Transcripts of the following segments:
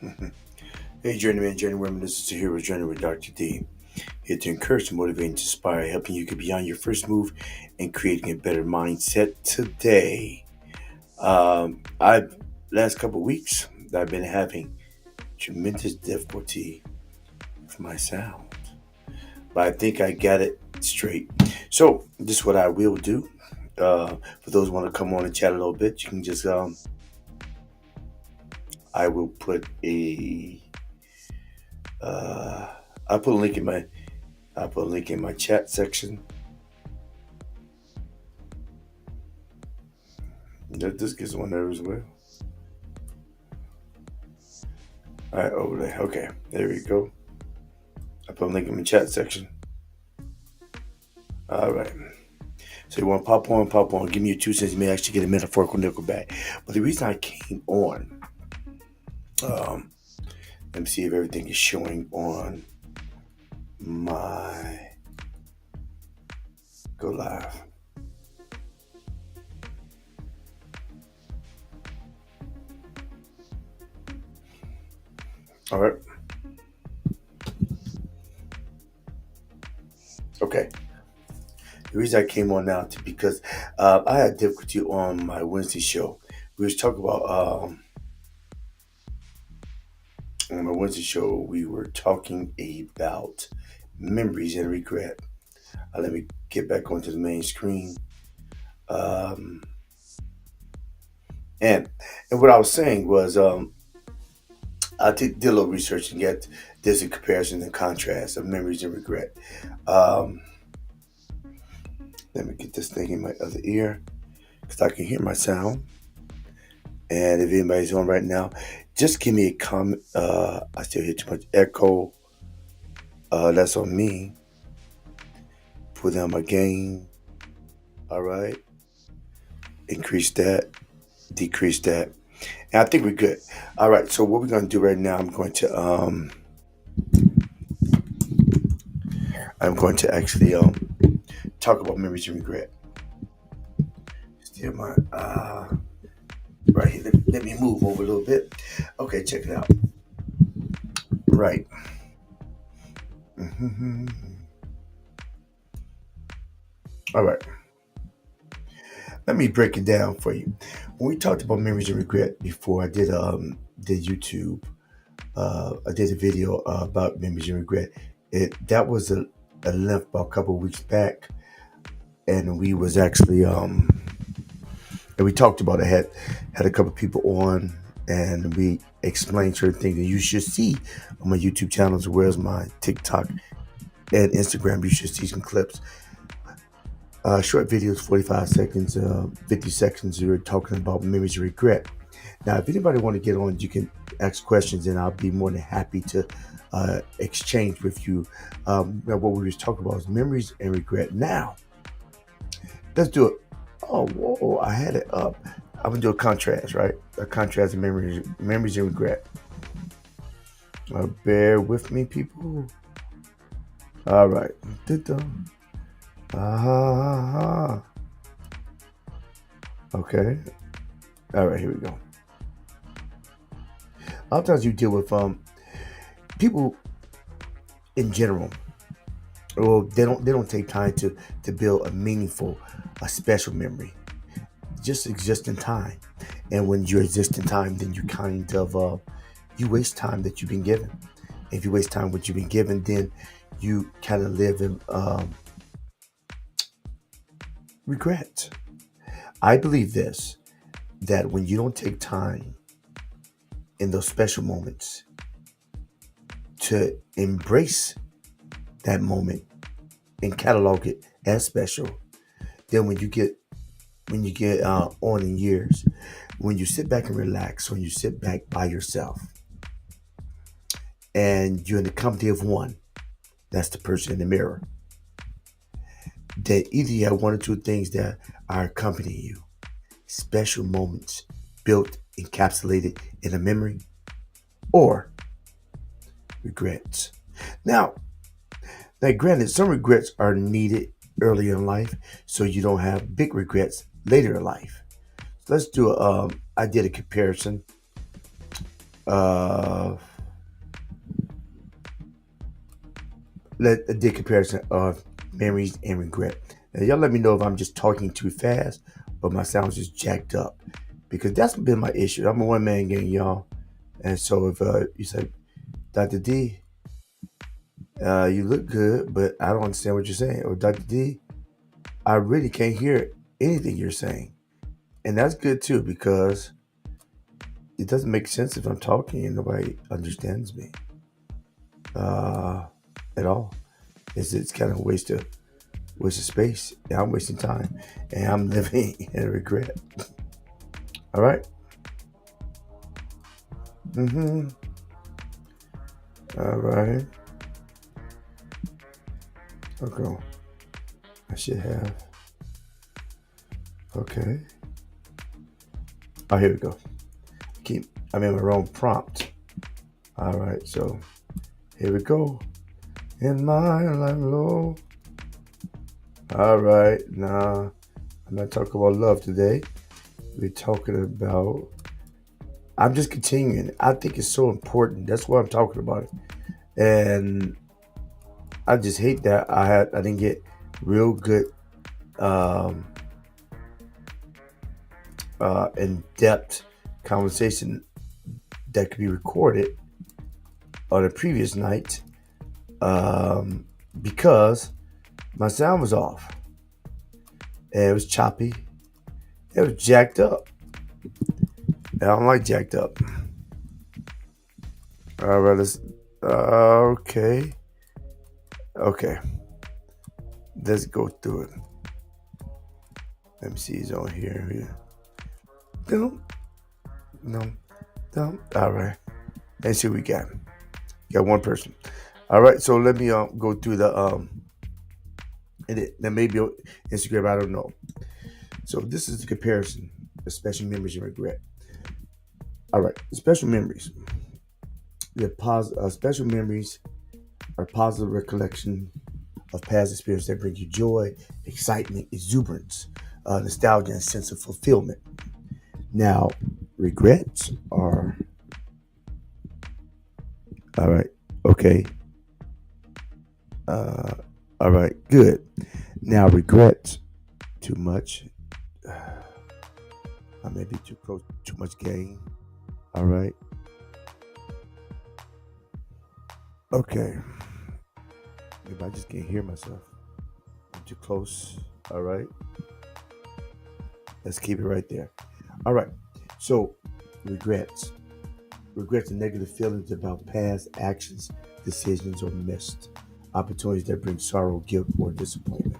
Hey, journeyman, journeywoman, this is the Hero's Journey with Dr. D. Here to encourage, to motivate, and inspire, helping you get beyond your first move and creating a better mindset today. I've last couple of weeks I've been having tremendous difficulty with my sound, but I think I got it straight. So this is what I will do. For those who want to come on and chat a little bit, you can just I will put a uh, I'll put a link in my I'll put a link in my chat section. This gets on there as well. All right, over there. Okay, there we go. I put a link in the chat section. All right. So you want to pop on. Give me your 2 cents. You may actually get a metaphorical nickel back. But the reason I came on, um, let me see if everything is showing on my go live. All right. Okay. The reason I came on now to because I had difficulty on my Wednesday show. We was talking about on my Wednesday show. We were talking about memories and regret. Let me get back onto the main screen. Um, and what I was saying was did a little research and get there's a comparison and contrast of memories and regret. Um, Let me get this thing in my other ear because I can hear my sound. And if anybody's on right now, just give me a comment. I still hear too much echo. That's on me. Put down my gain. All right. Increase that. Decrease that. And I think we're good. All right. So what we're going to do right now, I'm going to actually talk about memories and regret. Still my right here. Let me move over a little bit. Okay, check it out. Right. Mm-hmm. All right. Let me break it down for you. When we talked about memories and regret before, I did YouTube. I did a video about memories and regret. It that was a length about a couple of weeks back, and we was actually and we talked about it. Had a couple of people on, and we explained certain things. And you should see on my YouTube channel as well as my TikTok and Instagram. You should see some clips. Short videos, 45 seconds, 50 seconds. We're talking about memories of regret. Now, if anybody want to get on, you can ask questions, and I'll be more than happy to exchange with you. Now, what we was talking about is memories and regret. Now, let's do it. Oh, whoa! I had it up. I'm gonna do a contrast, right? A contrast of memories and regret. Bear with me, people. All right. Dun-dun. Ah. Okay. All right. Here we go. A lot of times you deal with people in general. Well, they don't take time to build a meaningful, a special memory. Just exist in time, and when you exist in time, then you kind of you waste time that you've been given. If you waste time what you've been given, then you kind of live in regret. I believe this that when you don't take time in those special moments to embrace that moment and catalog it as special, then when you get on in years, when you sit back and relax, when you sit back by yourself and you're in the company of one, that's the person in the mirror, that either you have one or two things that are accompanying you, special moments built, encapsulated in a memory, or regrets. Now, granted, some regrets are needed early in life, so you don't have big regrets later in life. So let's do I did a comparison Uh, let the comparison of memories and regret. Now, y'all let me know if I'm just talking too fast or my sound's just jacked up, because that's been my issue. I'm a one man gang, y'all, and so if you say, Dr. D, you look good, but I don't understand what you're saying, or Dr. D, I really can't hear anything you're saying, and that's good too, because it doesn't make sense if I'm talking and nobody understands me uh, at all. It's kind of a waste of space. And I'm wasting time, and I'm living in regret. All right. Mm-hmm. All right. Okay. I should have. Okay. Oh, here we go. I'm in my wrong prompt. All right. So here we go. In my life, low. All right. Now I'm not talking about love today. We're talking about. I'm just continuing. I think it's so important. That's why I'm talking about it. And I just hate that I didn't get real good um, in depth conversation that could be recorded on a previous night, because my sound was off. And it was choppy. It was jacked up. I don't like jacked up. All right, let's. Okay. Okay. Let's go through it. Let me see. He's on here. Yeah. Dum, dum, dum. All right. Let's see what we got. Got one person. All right. So let me go through the and it then maybe on Instagram. I don't know. So this is the comparison of special memories and regret. All right. Special memories. Special memories are positive recollection of past experience that bring you joy, excitement, exuberance, nostalgia, and sense of fulfillment. Now, regrets are all right. Okay. Uh, all right. Good. Now, regrets too much. I may be too close. Too much gain. All right. Okay. Maybe I just can't hear myself. I'm too close. All right. Let's keep it right there. All right. So, regrets. Regrets are negative feelings about past actions, decisions, or missed opportunities that bring sorrow, guilt, or disappointment.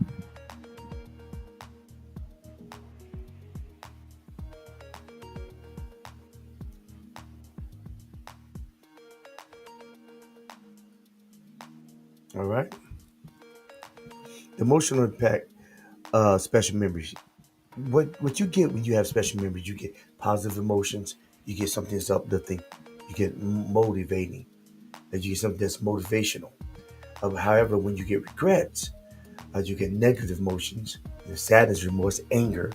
All right. Emotional impact, special memories. What you get when you have special memories, you get positive emotions, you get something that's uplifting, you get motivating, and you get something that's motivational. However, when you get regrets, you get negative emotions, sadness, remorse, anger.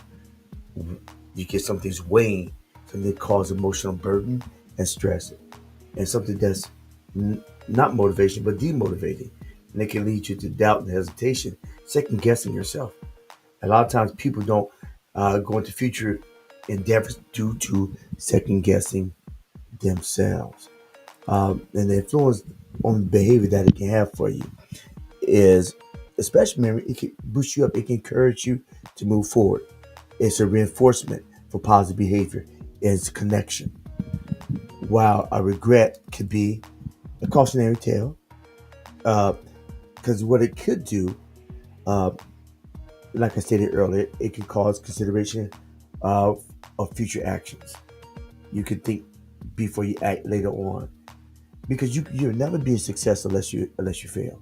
You get something that's weighing, something that causes emotional burden and stress, and something that's not motivation but demotivating, and it can lead you to doubt and hesitation, second guessing yourself. A lot of times, people don't go into future endeavors due to second guessing themselves, and the influence on behavior that it can have for you is, especially memory, it can boost you up, it can encourage you to move forward. It's a reinforcement for positive behavior. It's connection. While a regret could be a cautionary tale, because what it could do, uh, like I stated earlier, it can cause consideration of future actions. You could think before you act later on, because you'll never be a success unless you fail.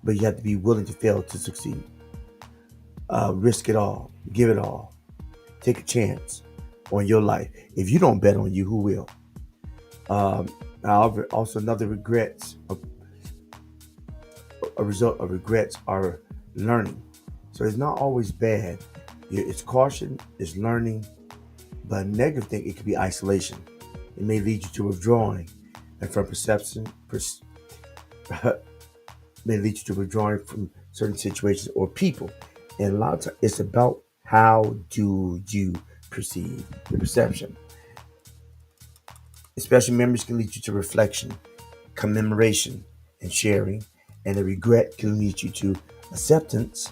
But you have to be willing to fail to succeed. Risk it all, give it all, take a chance on your life. If you don't bet on you, who will? Also, another regrets, a result of regrets are learning. So it's not always bad. It's caution, it's learning, but a negative thing, it could be isolation. It may lead you to withdrawing and from perception, may lead you to withdrawing from certain situations or people. And a lot of times it's about how do you perceive the perception. Especially memories can lead you to reflection, commemoration, and sharing. And the regret can lead you to acceptance,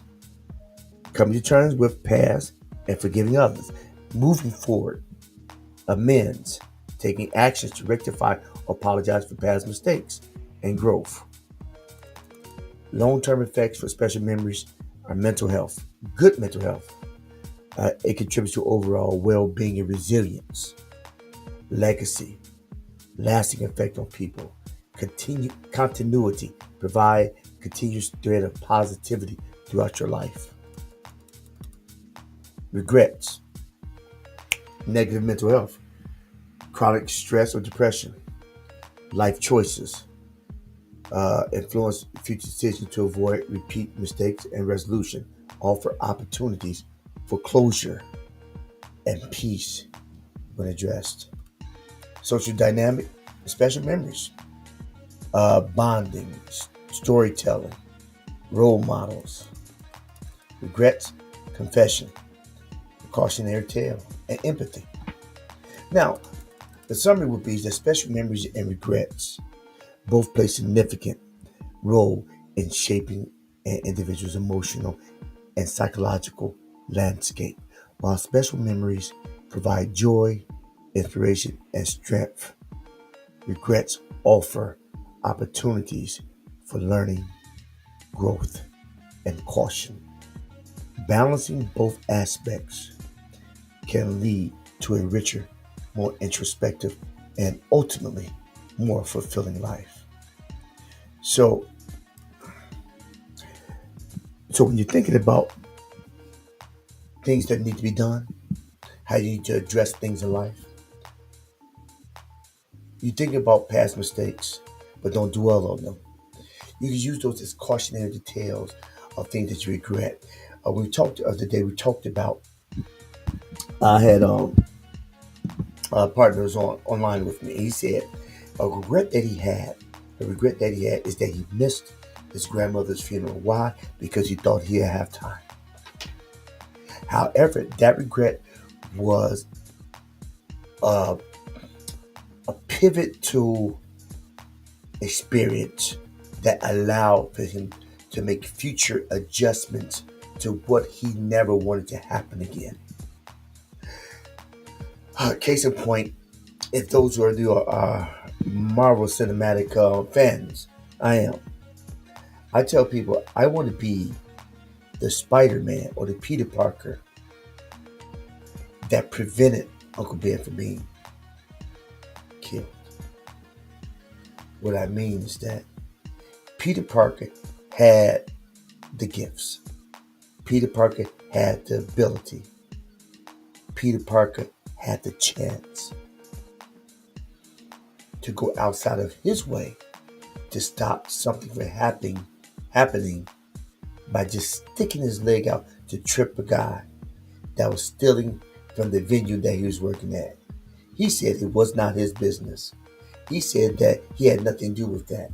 coming to terms with past and forgiving others, moving forward, amends, taking actions to rectify or apologize for past mistakes, and growth. Long-term effects for special memories are mental health, good mental health. It contributes to overall well-being and resilience, legacy, lasting effect on people, continuity, provide continuous thread of positivity throughout your life. Regrets, negative mental health, chronic stress or depression, life choices, influence future decisions to avoid repeat mistakes and resolution, offer opportunities for closure and peace when addressed. Social dynamic, special memories, bonding, storytelling, role models, regrets, confession, cautionary tale, and empathy. Now, the summary would be that special memories and regrets both play significant role in shaping an individual's emotional and psychological landscape, while special memories provide joy, inspiration, and strength. Regrets offer opportunities for learning, growth, and caution. Balancing both aspects can lead to a richer, more introspective, and ultimately more fulfilling life. So, so when you're thinking about things that need to be done, how you need to address things in life, you think about past mistakes, but don't dwell on them. You can use those as cautionary details of things that you regret. We talked the other day. We talked about. I had partners on online with me. He said a regret that he had, the regret that he had is that he missed his grandmother's funeral. Why? Because he thought he'd have time. However, that regret was uh, a pivot to experience that allowed for him to make future adjustments to what he never wanted to happen again. Case in point, if those who are the Marvel Cinematic fans, I am. I tell people I want to be the Spider-Man or the Peter Parker that prevented Uncle Ben from being killed. What I mean is that Peter Parker had the gifts. Peter Parker had the ability. Peter Parker had the chance to go outside of his way to stop something from happening by just sticking his leg out to trip a guy that was stealing from the venue that he was working at. He said it was not his business. He said that he had nothing to do with that.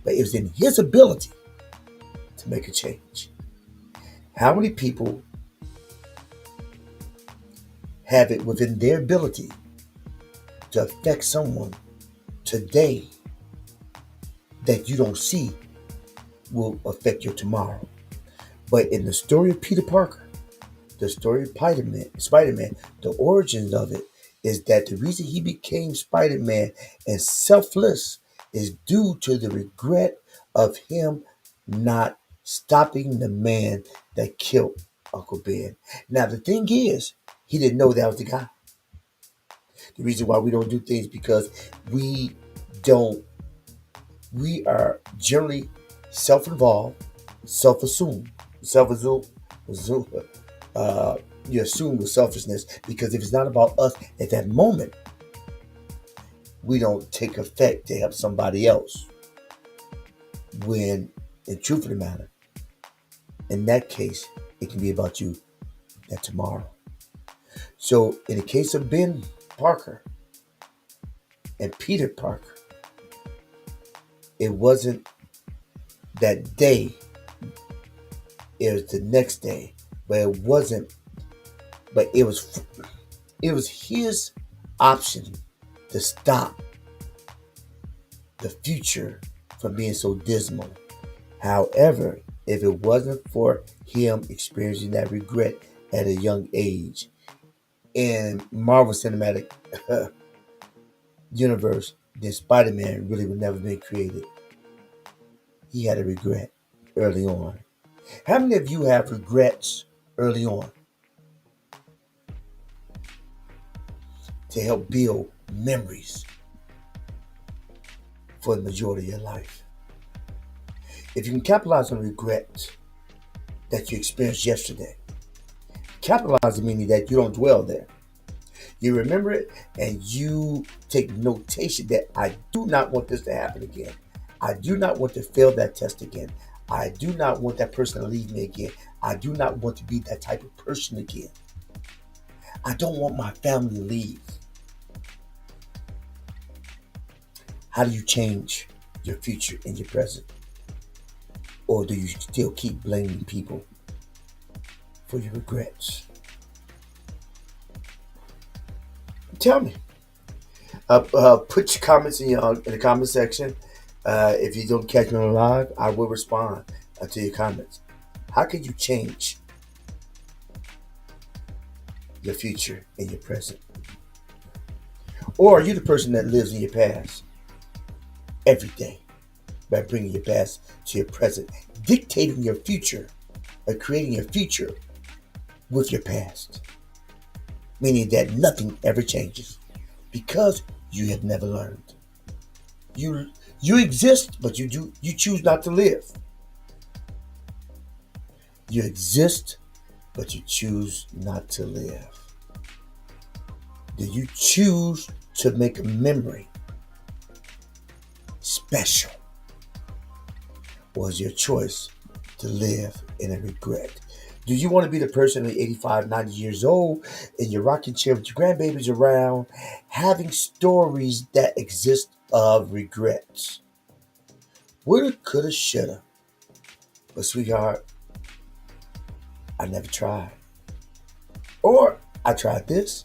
But it was in his ability to make a change. How many people have it within their ability to affect someone today that you don't see will affect your tomorrow? But in the story of Peter Parker, the story of Spider-Man, the origins of it is that the reason he became Spider-Man and selfless is due to the regret of him not stopping the man that killed Uncle Ben. Now, the thing is, he didn't know that was the guy. The reason why we don't do things because we don't, we are generally self-involved, self-assumed, self-assumed, assume, uh, you assume with selfishness because if it's not about us at that moment, we don't take effect to help somebody else. When, in truth of the matter, in that case, it can be about you that tomorrow. So, in the case of Ben Parker, And Peter Parker, it wasn't that day, it was the next day. But it wasn't, but it was his option to stop the future from being so dismal. However, if it wasn't for him experiencing that regret at a young age in Marvel Cinematic Universe, then Spider-Man really would never been created. He had a regret early on. How many of you have regrets early on to help build memories for the majority of your life? If you can capitalize on regrets that you experienced yesterday, capitalize meaning that you don't dwell there. You remember it and you take notation that I do not want this to happen again. I do not want to fail that test again. I do not want that person to leave me again. I do not want to be that type of person again. I don't want my family to leave. How do you change your future and your present? Or do you still keep blaming people for your regrets? Tell me. Put your comments in the comment section. If you don't catch me on live, I will respond to your comments. How can you change your future and your present? Or are you the person that lives in your past every day by bringing your past to your present, dictating your future, or creating your future with your past? Meaning that nothing ever changes because you have never learned. You exist, but you choose not to live. You exist, but you choose not to live. Do you choose to make a memory special? Or is your choice to live in a regret? Do you want to be the person at 85, 90 years old in your rocking chair with your grandbabies around, having stories that exist of regrets? Woulda, coulda, shoulda. But sweetheart, I never tried. Or I tried this,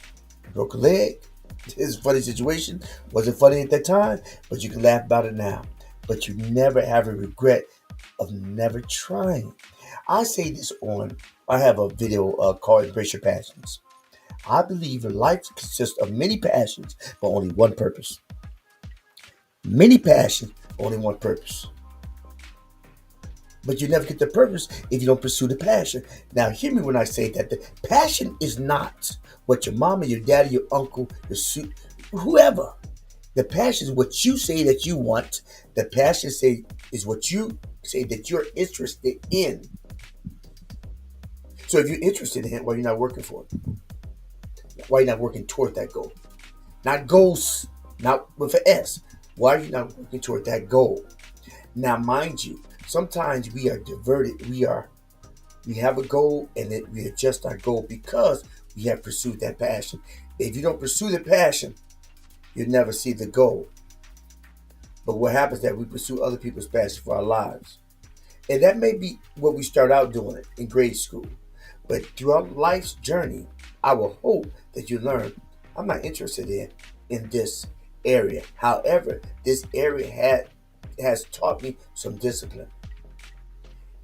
broke a leg. It's a funny situation. Wasn't funny at that time, but you can laugh about it now. But you never have a regret of never trying. I say this I have a video called Embrace Your Passions. I believe that life consists of many passions, but only one purpose. Many passions, only one purpose. But you never get the purpose if you don't pursue the passion. Now, hear me when I say that the passion is not what your mama, your daddy, your uncle, whoever. The passion is what you say that you want. The passion is what you say that you're interested in. So if you're interested in it, why are you not working for it? Why are you not working toward that goal? Not goals, not with an S. Why are you not working toward that goal? Now, mind you, sometimes we are diverted. We have a goal and then we adjust our goal because we have pursued that passion. If you don't pursue the passion, you'll never see the goal. But what happens is that we pursue other people's passion for our lives. And that may be what we start out doing it in grade school. But throughout life's journey, I will hope that you learn I'm not interested in this area. However, this area has taught me some discipline.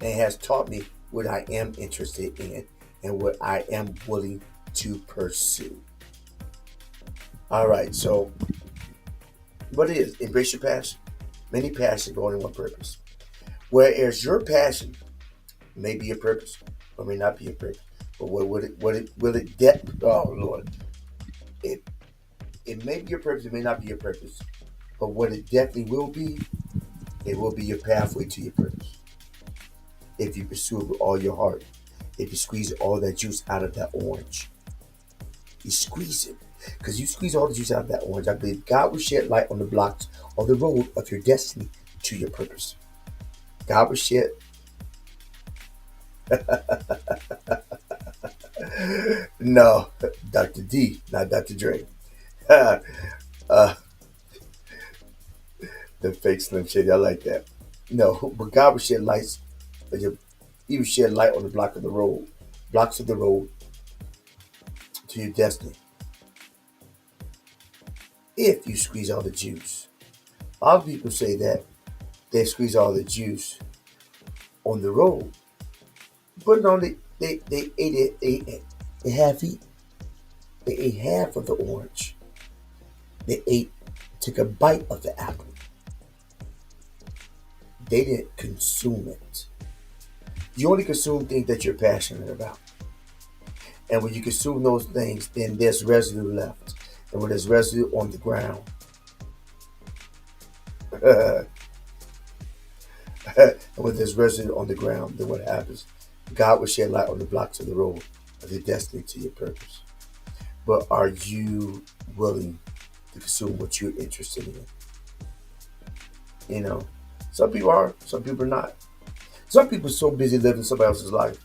And has taught me what I am interested in and what I am willing to pursue. All right, so what is embrace your passion? Many passions, but only one purpose. Whereas your passion may be your purpose or may not be your purpose. But oh Lord, it may be your purpose, it may not be your purpose. But what it definitely will be, it will be your pathway to your purpose. If you pursue it with all your heart, if you squeeze all that juice out of that orange, you squeeze it. Because you squeeze all the juice out of that orange, I believe God will shed light on the blocks on the road of your destiny to your purpose. God will shed. No, Dr. D, not Dr. Dre. The fake Slim Shady. I like that. No, but God will shed lights. He will shed light on the blocks of the road to your destiny. If you squeeze all the juice, a lot of people say that they squeeze all the juice on the road, but no, they ate it. They half eat. They ate half of the orange. They took a bite of the apple. They didn't consume it. You only consume things that you're passionate about. And when you consume those things, then there's residue left. And when there's residue on the ground, and when there's residue on the ground, then what happens? God will shed light on the blocks of the road of your destiny to your purpose. But are you willing to consume what you're interested in? You know, some people are, some people are not. Some people are so busy living somebody else's life.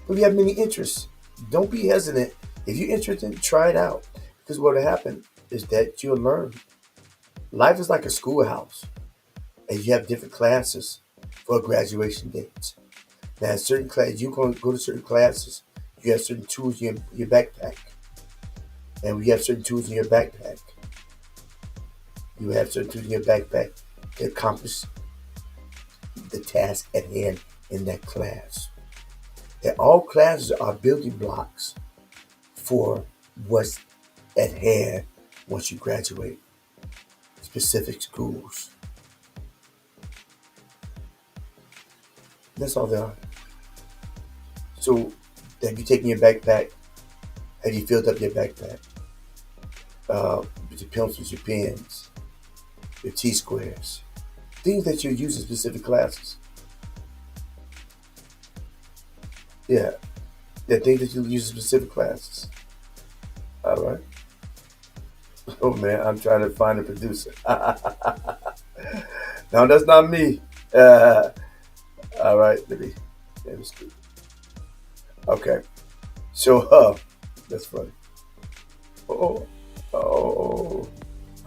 But you have many interests. Don't be hesitant. If you're interested, try it out. Because what will happen is that you'll learn. Life is like a schoolhouse, and you have different classes for graduation dates. Now, certain class, you go to certain classes. You have certain tools in your backpack, and when you have certain tools in your backpack, you have certain tools in your backpack to accomplish the task at hand in that class. And all classes are building blocks for what's at hand once you graduate. Specific schools. That's all they are. So, have you taken your backpack? Have you filled up your backpack with your pencils, your pens, your T squares, things that you use in specific classes? Yeah, the things that you use in specific classes. All right. Oh man, I'm trying to find a producer. No, that's not me. All right, let me speak. Okay, so that's funny. Oh, oh,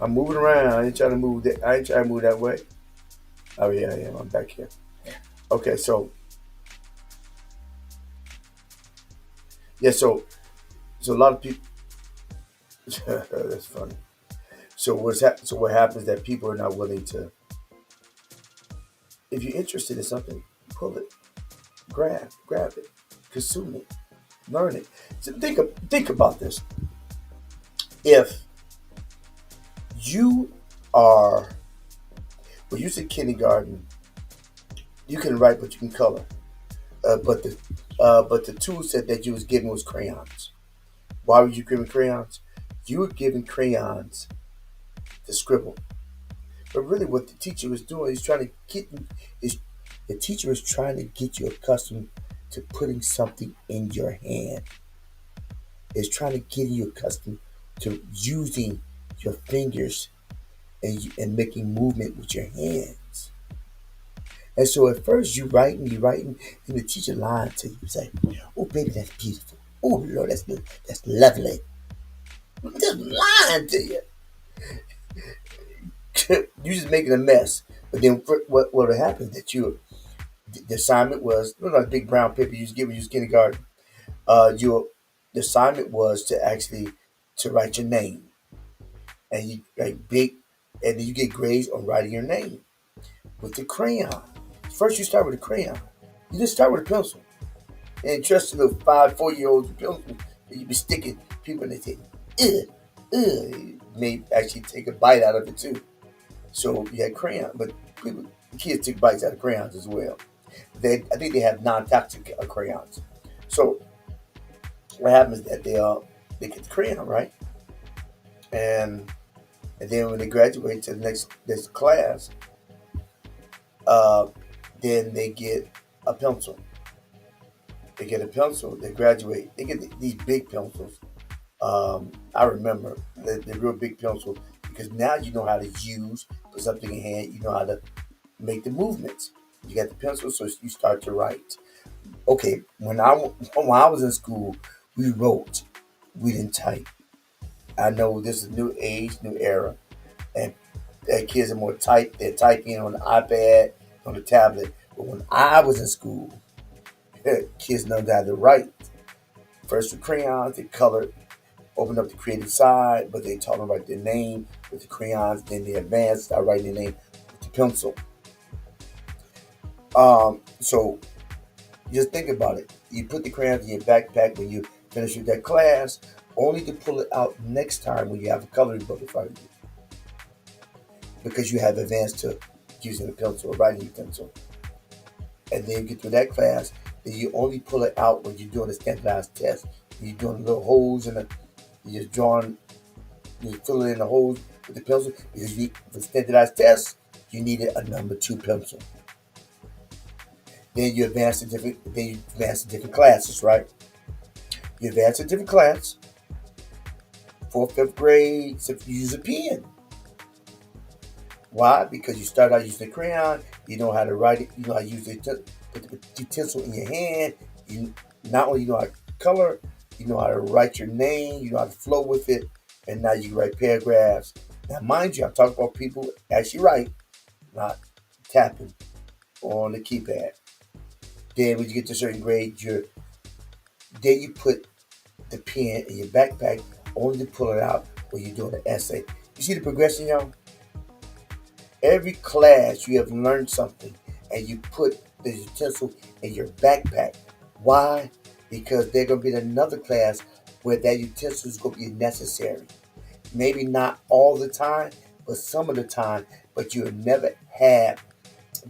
I'm moving around. I ain't trying to move that. I ain't trying to move that way. Oh yeah, I am. I'm back here. Okay, so yeah, so a lot of people. That's funny. So what happens that people are not willing to. If you're interested in something, pull it, grab it, consume it, learn it. So think about this. If you are when you said kindergarten, you can write but you can color. But the tool set that you was given was crayons. Why were you given crayons? You were given crayons to scribble. But really, what the teacher was doing is trying to get you. Is the teacher was trying to get you accustomed to putting something in your hand. It's trying to get you accustomed to using your fingers and making movement with your hands. And so at first you writing, and the teacher lying to you, say, "Oh, baby, that's beautiful. Oh, Lord, that's lovely." Just lying to you. You just making a mess. But then what would happen is that the assignment was a big brown paper you was given you was kindergarten. Your the assignment was to actually to write your name, and you like big, and then you get grades on writing your name with the crayon. First, you start with a crayon. You just start with a pencil, and trust the little 5, 4 year olds with pencil, you be sticking people in the tape. Ugh, ugh. May actually take a bite out of it too. So you had crayon, but the kids take bites out of crayons as well. I think they have non-toxic crayons. So what happens is that they get the crayon right, and then when they graduate to the next class, uh, then they get a pencil. They get a pencil. They graduate. They get these big pencils. I remember the real big pencil because now you know how to put something in hand. You know how to make the movements. You got the pencil, so you start to write. Okay, when I was in school, we wrote. We didn't type. I know this is new age, new era, and kids are more they're typing on the iPad, on the tablet. But when I was in school, kids know how to write. First with crayons, they colored, opened up the creative side, but they taught them to write their name with the crayons. Then they advanced, start writing their name with the pencil. So just think about it. You put the crayons in your backpack when you finish with that class, only to pull it out next time when you have a coloring book in front of you, because you have advanced to using a pencil or writing utensil. And then you get through that class, then you only pull it out when you're doing a standardized test. You're doing little holes in it, you're just drawing, you're filling in the holes with the pencil, because for standardized tests, you needed a number two pencil. Then you advance to different classes, right? You advance to different class, fourth, fifth grade, so you use a pen. Why? Because you start out using a crayon, you know how to write it, you know how to put the utensil in your hand. You not only know how to color, you know how to write your name, you know how to flow with it, and now you can write paragraphs. Now, mind you, I'm talking about people actually write, not tapping on the keypad. Then when you get to a certain grade, then you put the pen in your backpack only to pull it out when you're doing an essay. You see the progression, y'all? Every class you have learned something and you put the utensil in your backpack. Why? Because there's going to be another class where that utensil is going to be necessary. Maybe not all the time, but some of the time. But you'll never have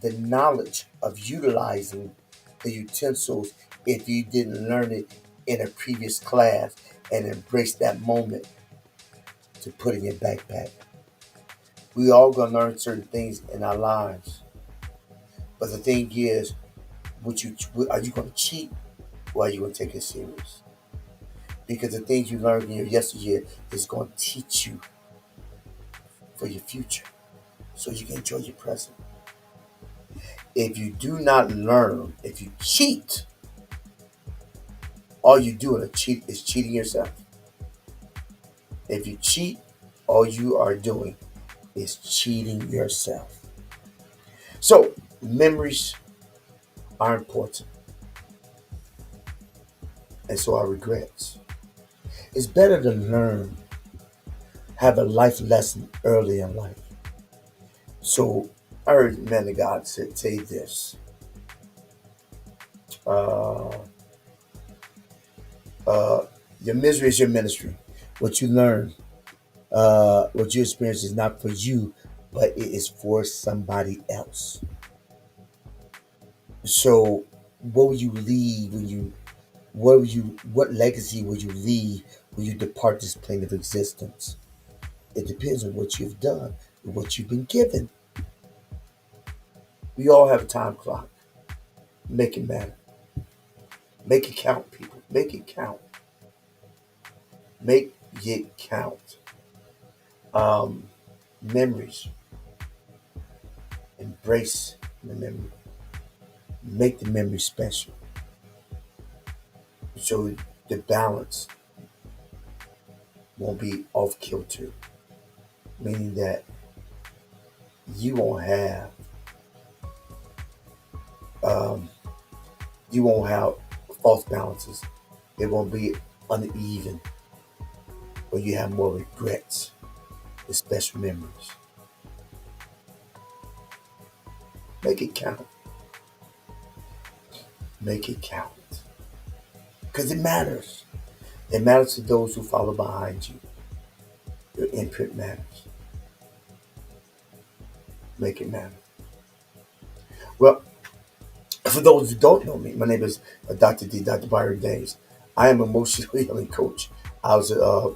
the knowledge of utilizing the utensils if you didn't learn it in a previous class and embrace that moment to put in your backpack. We all gonna learn certain things in our lives, but the thing is, are you gonna cheat or are you gonna take it serious? Because the things you learned in your yesteryear is gonna teach you for your future, so you can enjoy your present. If you do not learn, if you cheat, all you do is cheating yourself. If you cheat, all you are doing is cheating yourself. So memories are important, and so are regrets. It's better to learn, have a life lesson early in life. So I heard man of God say this. Uh, uh, your misery is your ministry. What you learn, what you experience is not for you, but it is for somebody else. So what will you leave when you what legacy will you leave when you depart this plane of existence? It depends on what you've done and what you've been given. We all have a time clock. Make it matter. Make it count, people. Make it count. Make it count. Um, Memories. Embrace the memory. Make the memory special. So the balance won't be off kilter. Meaning that you won't have um, you won't have false balances. It won't be uneven, or you have more regrets than special memories. Make it count. Make it count. Because it matters. It matters to those who follow behind you. Your imprint matters. Make it matter. Well, for those who don't know me, my name is Dr. D, Dr. Byron Days. I am an emotional healing coach. I was a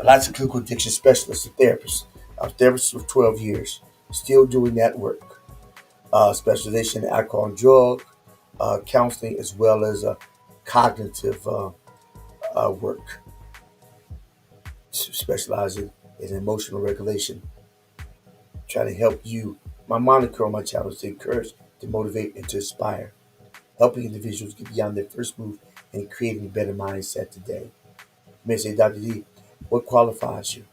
licensed clinical addiction specialist, a therapist. I was a therapist for 12 years, still doing that work. Specialization in alcohol and drug counseling, as well as cognitive work, specializing in emotional regulation, trying to help you. My moniker on my channel is to encourage, to motivate, and to inspire, helping individuals get beyond their first move and creating a better mindset today. You may say, Dr. D, what qualifies you?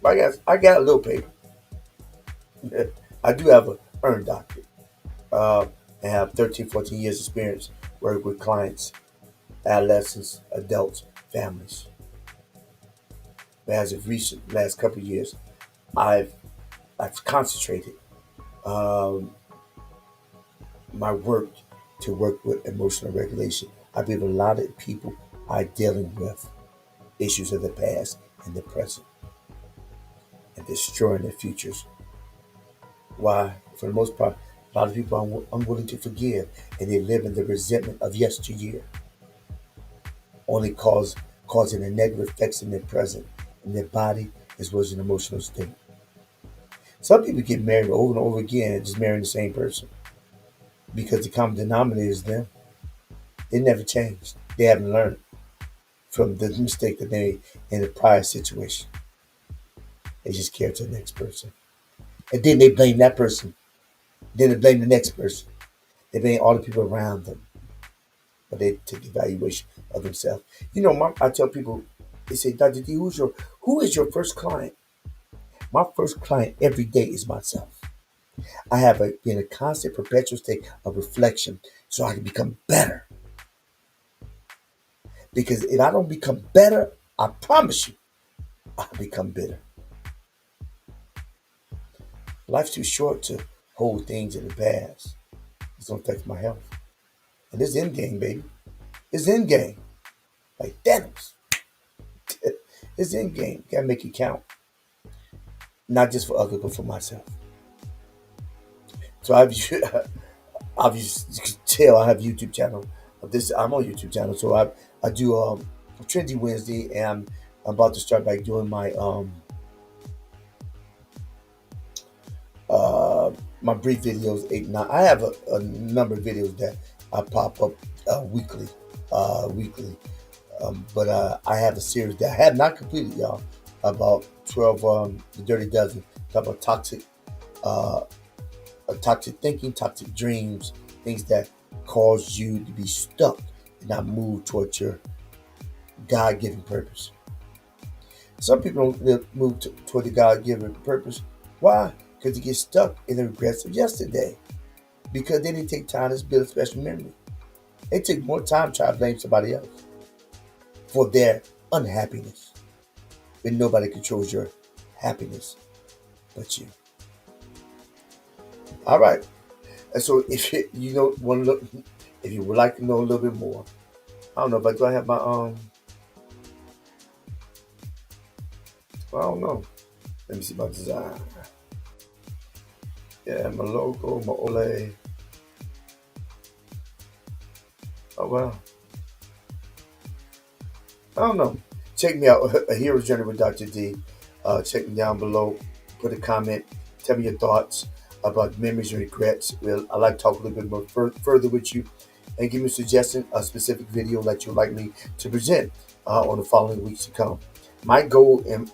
I got a little paper. I do have a earned doctorate. Uh, and have 13, 14 years experience working with clients, adolescents, adults, families. But as of recent last couple of years, I've I've concentrated um, my work to work with emotional regulation. I believe a lot of people are dealing with issues of the past and the present and destroying their futures. Why? For the most part, a lot of people are unwilling to forgive and they live in the resentment of yesteryear, only causing a negative effects in their present, in their body as well as an emotional state. Some people get married over and over again, just marrying the same person because the common denominator is them. They never changed. They haven't learned from the mistake that they made in the prior situation. They just care to the next person. And then they blame that person. Then they blame the next person. They blame all the people around them. But they take evaluation of themselves. I tell people, they say, Dr. D, who is your first client? My first client every day is myself. I have been a constant, perpetual state of reflection so I can become better. Because if I don't become better, I promise you, I'll become bitter. Life's too short to hold things in the past. It's going to affect my health. And this end game, baby. It's end game. Like Thanos. It's end game. Gotta make it count. Not just for others, but for myself. So obviously you can tell I have a YouTube channel. I'm on YouTube channel, so I do Trendy Wednesday, and I'm about to start by doing uh my brief videos 8 9. I have a number of videos that I pop up weekly. But I have a series that I have not completed, y'all, about 12 the Dirty Dozen, talk about uh, toxic thinking, toxic dreams, things that cause you to be stuck and not move towards your God-given purpose. Some people don't move toward the God-given purpose. Why? Because they get stuck in the regrets of yesterday. Because they didn't take time to build a special memory. They take more time trying to blame somebody else for their unhappiness. But nobody controls your happiness but you. All right. And so if you know want to look, if you would like to know a little bit more, I don't know, but do I have my I don't know. Let me see my design. Yeah, my logo, my Ole. Oh well. I don't know. Check me out, A Hero's Journey with Dr. D. Check me down below. Put a comment. Tell me your thoughts about memories and regrets. I like to talk a little bit more further with you, and give me a suggestion, a specific video that you'd like me to present on the following weeks to come. My goal, and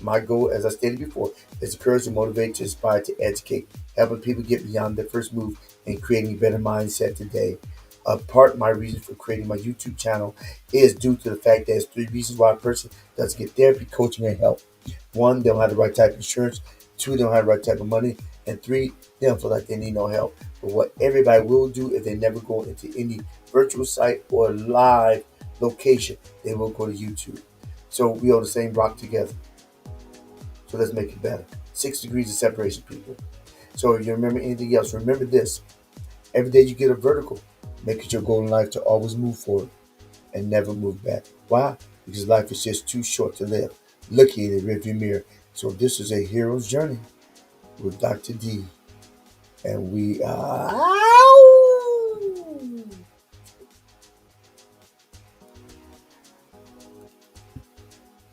my goal, as I stated before, is to encourage, to motivate, to inspire, to educate, helping people get beyond their first move and creating a better mindset today. Part of my reason for creating my YouTube channel is due to the fact that there's 3 reasons why a person doesn't get therapy, coaching, and help. 1, they don't have the right type of insurance. 2, they don't have the right type of money. And 3, they don't feel like they need no help. But what everybody will do if they never go into any virtual site or live location, they will go to YouTube. So we on the same rock together. So let's make it better. 6 degrees of separation, people. So if you remember anything else, remember this. Every day you get a vertical, make it your goal in life to always move forward and never move back. Why? Because life is just too short to live. Looking in the rearview mirror. So this is A Hero's Journey with Dr. D. And we are